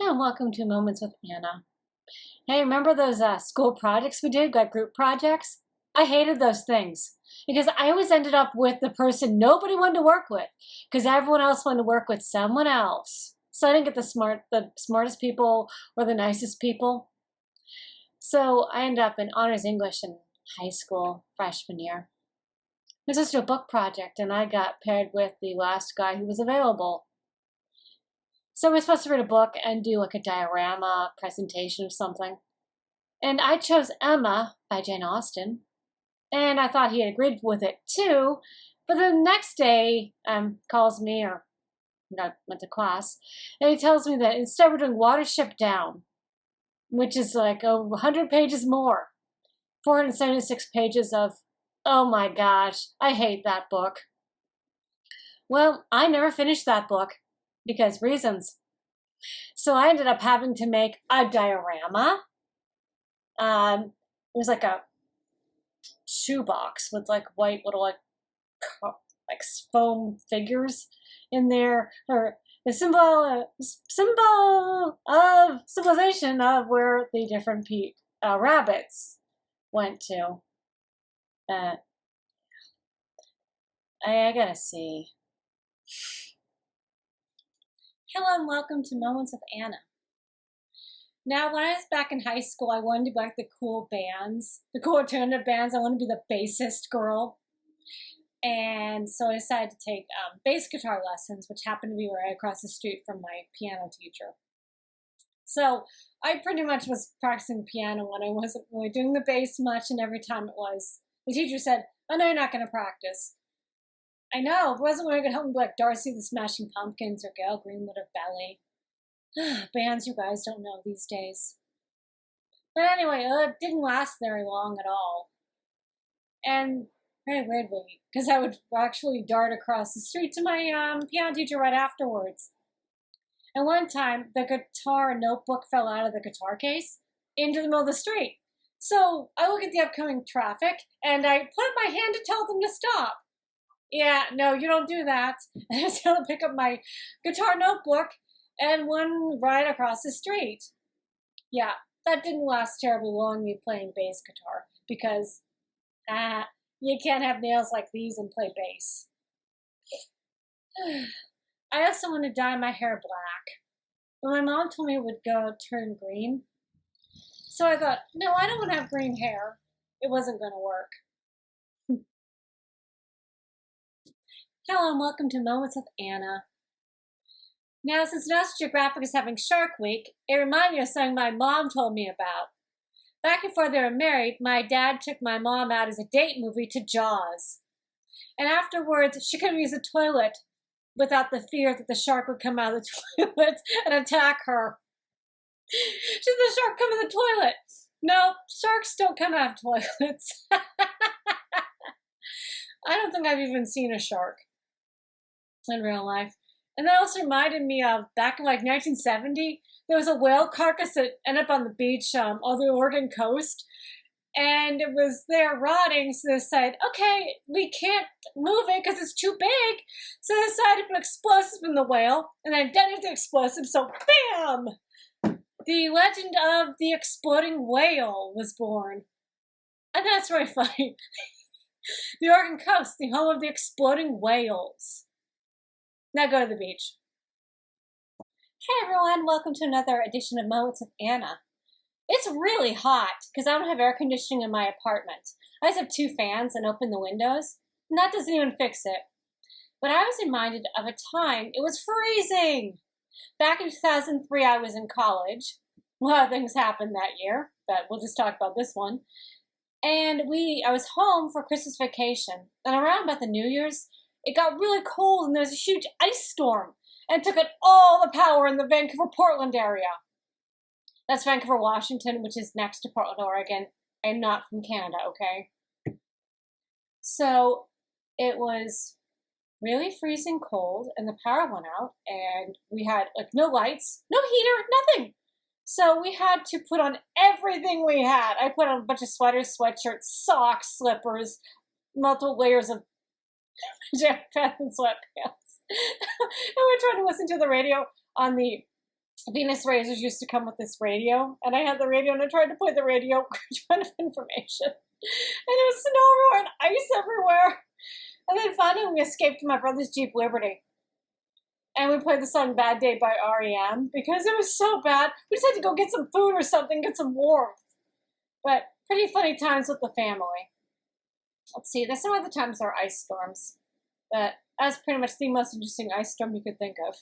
And welcome to Moments with Anna. Hey, remember those school projects we did, like group projects? I hated those things because I always ended up with the person nobody wanted to work with because everyone else wanted to work with someone else. So I didn't get the smartest people or the nicest people. So I ended up in honors English in high school, freshman year. It was just a book project, and I got paired with the last guy who was available. So we're supposed to read a book and do like a diorama presentation of something. And I chose Emma by Jane Austen. And I thought he had agreed with it too. But the next day, calls me, or I went to class, and he tells me that instead we're doing Watership Down, which is like over 100 pages more. 476 pages of, oh my gosh, I hate that book. Well, I never finished that book. Because reasons. So I ended up having to make a diorama. It was like a shoebox with like white little like foam figures in there, or the symbol of civilization of where the different rabbits went to. I gotta see. Hello and welcome to Moments with Anna. Now, when I was back in high school, I wanted to be like the cool bands, the cool alternative bands. I wanted to be the bassist girl. And so I decided to take bass guitar lessons, which happened to be right across the street from my piano teacher. So I pretty much was practicing piano when I wasn't really doing the bass much, and every time it was, the teacher said, "Oh, no, you're not going to practice." I know, it wasn't when I could help me like Darcy the Smashing Pumpkins or Gail Greenwood of Belly. Bands you guys don't know these days. But anyway, it didn't last very long at all. And very weirdly, because I would actually dart across the street to my piano teacher right afterwards. And one time, the guitar notebook fell out of the guitar case into the middle of the street. So I look at the upcoming traffic, and I put up my hand to tell them to stop. Yeah, no, you don't do that. I just had to pick up my guitar notebook and went right across the street. Yeah, that didn't last terribly long, me playing bass guitar, because you can't have nails like these and play bass. I also want to dye my hair black. But my mom told me it would go turn green. So I thought, no, I don't want to have green hair. It wasn't going to work. Hello and welcome to Moments with Anna. Now, since National Geographic is having Shark Week, it reminded me of something my mom told me about. Back before they were married, my dad took my mom out as a date movie to Jaws. And afterwards, she couldn't use the toilet without the fear that the shark would come out of the toilet and attack her. She said, "The shark come in the toilet." No, sharks don't come out of toilets. I don't think I've even seen a shark in real life. And that also reminded me of back in like 1970, there was a whale carcass that ended up on the beach on the Oregon coast, and it was there rotting. So they decided, okay, we can't move it because it's too big. So they decided to put explosives in the whale and then detonate the explosives. So bam! The legend of the exploding whale was born. And that's very funny. The Oregon coast, the home of the exploding whales. Now go to the beach. Hey everyone, welcome to another edition of Moments with Anna. It's really hot because I don't have air conditioning in my apartment. I just have 2 fans and open the windows, and that doesn't even fix it. But I was reminded of a time it was freezing. Back in 2003, I was in college. A lot of things happened that year, but we'll just talk about this one. And I was home for Christmas vacation, and around about the New Year's, it got really cold and there was a huge ice storm, and it took out all the power in the Vancouver-Portland area. That's Vancouver, Washington, which is next to Portland, Oregon. I'm not from Canada, okay? So it was really freezing cold, and the power went out, and we had like no lights, no heater, nothing. So we had to put on everything we had. I put on a bunch of sweaters, sweatshirts, socks, slippers, multiple layers of jacket and sweatpants. And we're trying to listen to the radio on the Venus Razors used to come with this radio, and I had the radio, and I tried to play the radio, trying to information, and it was snow and ice everywhere. And then finally we escaped to my brother's Jeep Liberty, and we played the song Bad Day by REM, because it was so bad. We just had to go get some food or something, get some warmth. But pretty funny times with the family. Let's see, there's some other times there are ice storms, but that's pretty much the most interesting ice storm you could think of.